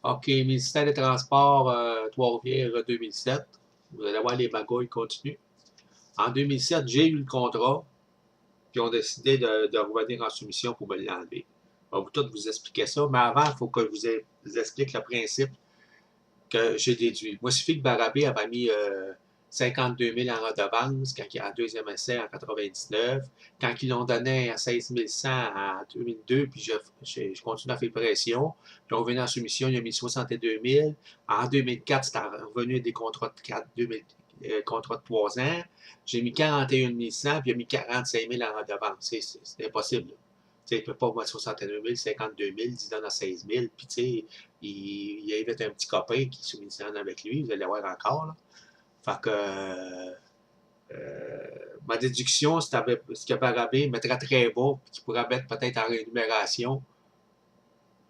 OK, ministère des Transports, Trois-Rivières 2007. Vous allez voir, les magouilles continuent. En 2007, j'ai eu le contrat, puis on a décidé de revenir en soumission pour me l'enlever. Je vais tout vous expliquer ça, mais avant, il faut que je vous explique le principe que j'ai déduit. Moi, il suffit que Barabé avait mis 52 000 en redevance quand il y a un deuxième essai en 99, quand ils l'ont donné à 16 100 en 2002, puis je continue à faire pression. Puis on revenu en soumission, il a mis 62 000. En 2004, c'était revenu à des contrats de 4, 2000, contrats de 3 ans. J'ai mis 41 100, puis il a mis 45 000 en redevance. C'est impossible. Tu sais, il ne peut pas mettre 62 000, 52 000, il donne à 16 000, puis tu sais, il invite un petit copain qui soumissionne avec lui, vous allez voir encore. Là. Fait que ma déduction, c'est que Barabé mettrait très bas, puis qu'il pourrait mettre peut-être en rémunération.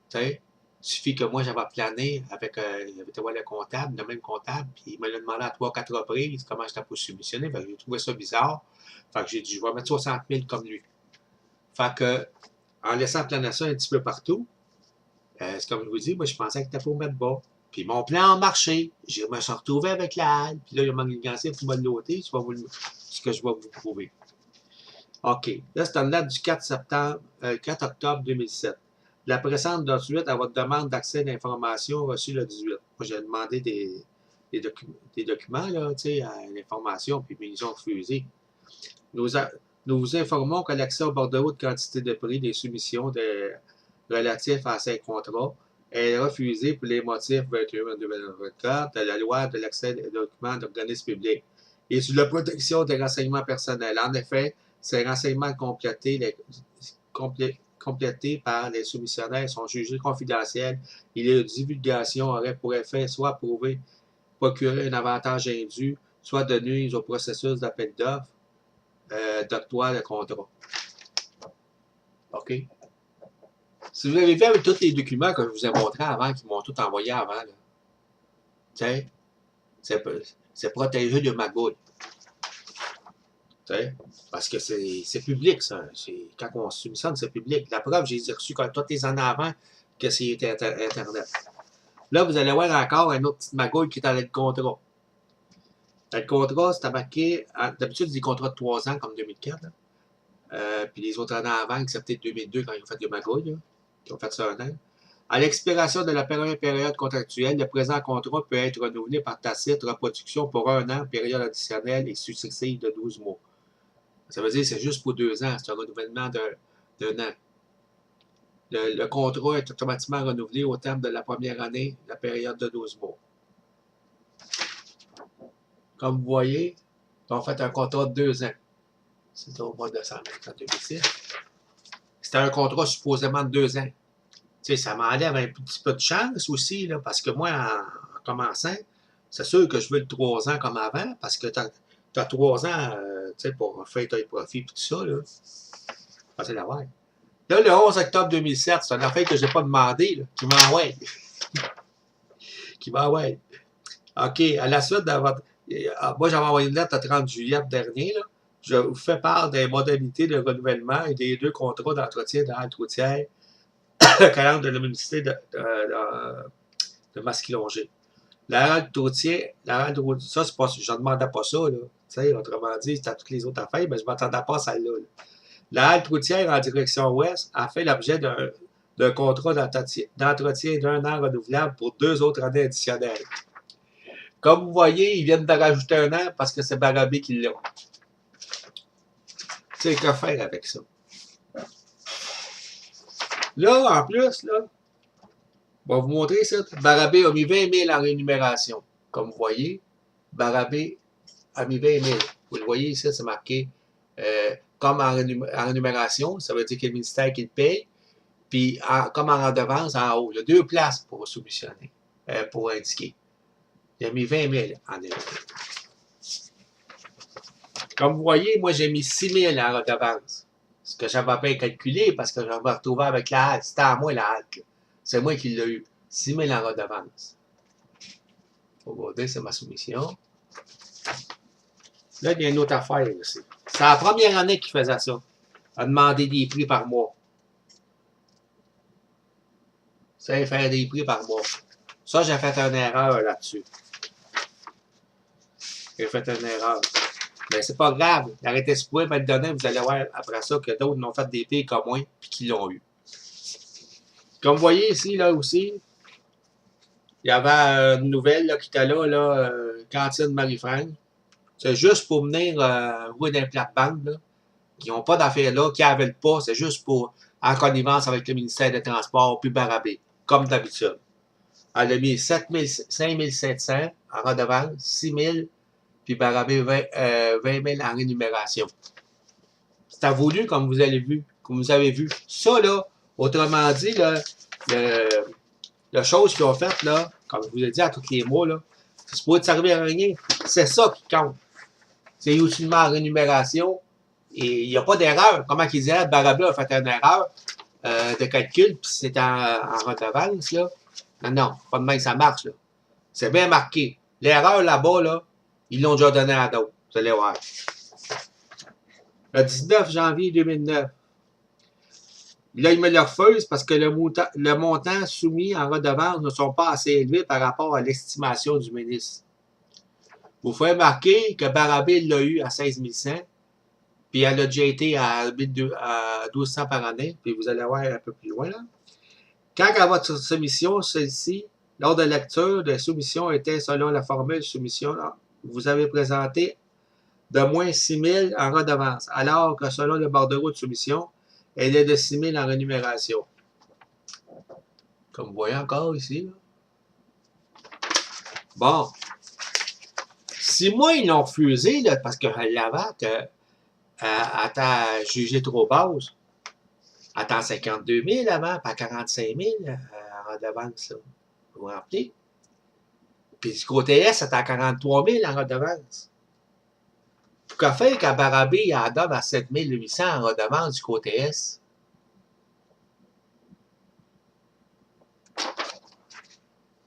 Tu sais, il suffit que moi, j'avais plané avec le comptable, le même comptable, puis il me l'a demandé à 3-4 reprises comment j'étais pour soumissionner. Fait que j'ai trouvé ça bizarre. Fait que j'ai dit, je vais mettre 60 000 comme lui. Fait que, en laissant planer ça un petit peu partout, c'est comme je vous dis, moi, je pensais que c'était pour mettre bas. Puis mon plan a marché. Je me suis retrouvé avec la halle. Puis là, il m'a manigancé pour me l'ôter. C'est ce que je vais vous prouver. OK. Là, c'est une date du 4 octobre 2007. La présente donne suite à votre demande d'accès d'information reçue le 18. Moi, j'ai demandé des documents, là, tu sais, à l'information, puis ils ont refusé. Nous vous informons que l'accès au bordereau de quantité de prix des soumissions relatifs à ces contrats est refusé pour les motifs 21-2024 de la loi de l'accès des documents d'organismes publics et sur la protection des renseignements personnels. En effet, ces renseignements complétés par les soumissionnaires sont jugés confidentiels et leur divulgation aurait pour effet soit procurer un avantage indu, soit de nuire au processus d'appel d'offres d'octroi de contrat. OK? Si vous avez vu avec tous les documents que je vous ai montrés avant, qu'ils m'ont tout envoyé avant, là, c'est protégé de magouille. Parce que c'est public, ça. Quand on soumissionne, c'est public. La preuve, j'ai reçu quand toutes les années avant que c'était Internet. Là, vous allez voir encore une autre petite magouille qui est dans le contrat. Le contrat, c'est marqué, d'habitude, des contrats de 3 ans, comme 2004. Puis les autres années avant, excepté 2002, quand ils ont fait des magouilles, là, qui ont fait ça un an. À l'expiration de la première période contractuelle, le présent contrat peut être renouvelé par tacite reproduction pour 1 an, période additionnelle et successive de 12 mois. Ça veut dire que c'est juste pour 2 ans, c'est un renouvellement d'un an. Le contrat est automatiquement renouvelé au terme de la première année, la période de 12 mois. Comme vous voyez, on fait un contrat de 2 ans. C'était au mois de décembre 2006. C'était un contrat supposément de 2 ans. Tu sais, ça m'enlève un petit peu de chance aussi, là, parce que moi, en commençant, c'est sûr que je veux le 3 ans comme avant, parce que tu as 3 ans pour faire tes profits et tout ça. Là. Facile à voir. Là, le 11 octobre 2007, c'est une affaire que je n'ai pas demandé, là, qui m'envoie. Qui m'envoie. OK, à la suite de votre. Moi, j'avais envoyé une lettre le 30 juillet dernier. Là. Je vous fais part des modalités de renouvellement et des 2 contrats d'entretien de la halte routière calendes de la municipalité de Masquilongé. La halte routière, ça, c'est pas, je ne demandais pas ça, là. T'sais, autrement dit, c'était toutes les autres affaires, mais je ne m'attendais pas à celle-là. Là. La halte routière en direction ouest a fait l'objet d'un contrat d'entretien d'1 an renouvelable pour 2 autres années additionnelles. Comme vous voyez, ils viennent de rajouter 1 an parce que c'est Barabé qui l'a. Tu sais, que faire avec ça? Là, en plus, là, je vais vous montrer ça. Barabé a mis 20 000 en rémunération. Comme vous voyez, Barabé a mis 20 000. Vous le voyez ici, c'est marqué comme en rémunération. Ça veut dire que le ministère qui le paye. Puis, comme en redevance, en haut. Il y a 2 places pour soumissionner, pour indiquer. Il a mis 20 000 en rémunération. Comme vous voyez, moi, j'ai mis 6 000 en redevance. Ce que j'avais pas calculé parce que je me retrouvais avec la halte. C'était à moi la halte. C'est moi qui l'ai eu. 6 000 en redevance. Faut regarder, c'est ma soumission. Là, il y a une autre affaire aussi. C'est la première année qu'il faisait ça. À demander des prix par mois. Ça, faire des prix par mois. Ça, j'ai fait une erreur là-dessus. J'ai fait une erreur. Mais c'est pas grave. Arrêtez ce point, me le donner, vous allez voir après ça que d'autres l'ont fait des pires comme moi, puis qui l'ont eu. Comme vous voyez ici, là aussi, il y avait une nouvelle là, qui était là, cantine Marie-Frank. C'est juste pour venir jouer dans les plates-bandes, là, qui n'ont pas d'affaires là, qui n'avaient pas, c'est juste pour, en connivence avec le ministère des Transports, puis Barabé, comme d'habitude. Elle a mis 5700 en redevance, 6000, puis Barabé 20 000 en rémunération. C'est voulu, comme vous avez vu. Ça, là, autrement dit, là, la chose qu'ils ont faite, là, comme je vous ai dit à tous les mois, là, c'est supposé servir à rien. C'est ça qui compte. C'est utilement en rémunération. Et il n'y a pas d'erreur. Comment qu'ils disaient, Barabé a fait une erreur de calcul, puis c'est en redevance, là. Non, non, pas de même ça marche, là. C'est bien marqué. L'erreur là-bas, là, ils l'ont déjà donné à d'autres. Vous allez voir. Le 19 janvier 2009. Là, il me le refuse parce que le montant soumis en redevance ne sont pas assez élevés par rapport à l'estimation du ministre. Vous pouvez marquer que Barabé l'a eu à 16 100, puis elle a déjà été à 1200 par année, puis vous allez voir un peu plus loin, là. Quand à votre soumission, celle-ci, lors de lecture de soumission était selon la formule de soumission, là, vous avez présenté de moins 6 000 en redevance, alors que selon le bordereau de soumission, elle est de 6 000 en rémunération. Comme vous voyez encore ici. Là. Bon. Si moi, ils l'ont refusé, là, parce que l'avant, attends, jugé trop basse, attends 52 000 avant, pas 45 000 en redevance. Là. Vous vous rappelez? Puis du côté S, c'était à 43 000 en redevance. Pourquoi faire qu'à Barabé, il en donne à 7 800 en redevance du côté S?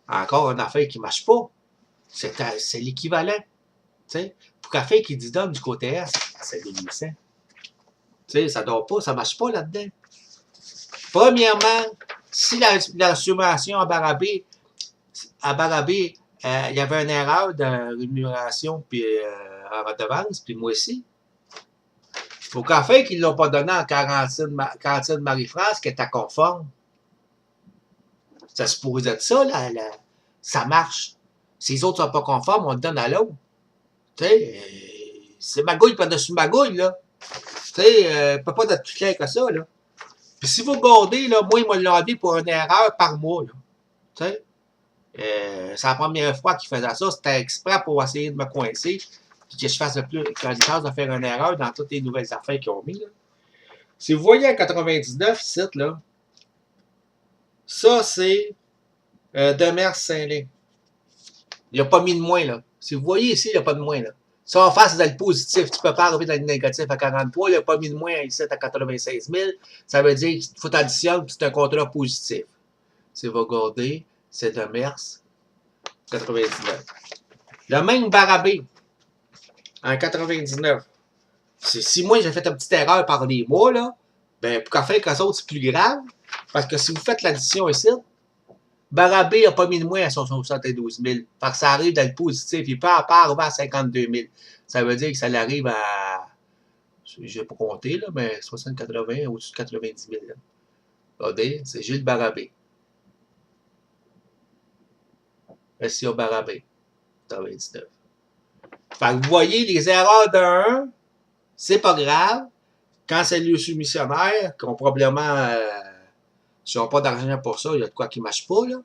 Encore une affaire qui ne marche pas. C'est l'équivalent. Pourquoi faire qu'il dit donne du côté S à 7 800? Ça ne doit pas, ça ne marche pas là-dedans. Premièrement, si la sommation à Barabé, il y avait une erreur de rémunération puis en redevance, puis moi aussi. Pourquoi faire qu'ils ne l'ont pas donné en cantine Marie-France qui était conforme? Ça se pourrait être ça, là, ça marche. Si les autres ne sont pas conformes, on le donne à l'autre. C'est magouille par-dessus magouille, là. Peut pas être plus clair que ça, là. Puis si vous regardez, là, moi, ils m'ont demandé pour une erreur par mois, là. C'est la première fois qu'ils faisaient ça. C'était exprès pour essayer de me coincer. Puis que je fasse le plus, que j'ai chance de faire une erreur dans toutes les nouvelles affaires qu'ils ont mis, là. Si vous voyez en 99, ici, là, ça, c'est Demers Saint-Lin. Il n'y a pas mis de moins, là. Si vous voyez ici, il n'y a pas de moins, là. Ça, en face, c'est dans le positif. Tu peux pas arriver dans le négatif à 43. Il n'y a pas mis de moins ici à 96 000. Ça veut dire qu'il faut additionner, puis c'est un contrat positif. Si vous regardez, c'est Demers 99. Le même Barabé, en 99. Si moi, j'ai fait une petite erreur par les mois, là, ben, pourquoi faire que ça autres, c'est plus grave? Parce que si vous faites l'addition ici, Barabé n'a pas mis de moins à son 72 000. Parce que ça arrive dans le positif. Il peut pas arriver à 52 000. Ça veut dire que ça l'arrive à, je n'ai pas compté, là, mais 60-80, au-dessus de 90 000. Là. Regardez, c'est Gilles Barabé. SCA Barabé, 99. Fait que vous voyez, les erreurs d'un, c'est pas grave. Quand c'est le soumissionnaire, qui ont probablement, s'ils n'ont pas d'argent pour ça, il y a de quoi qui ne marche pas, là.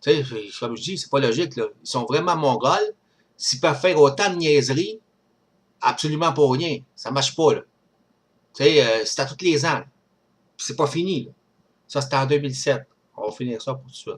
Tu sais, comme je dis, c'est pas logique, là. Ils sont vraiment mongols. S'ils peuvent faire autant de niaiseries, absolument pour rien. Ça marche pas, là. Tu sais, c'est à tous les ans. Puis c'est pas fini, là. Ça, c'était en 2007. On va finir ça pour tout de suite.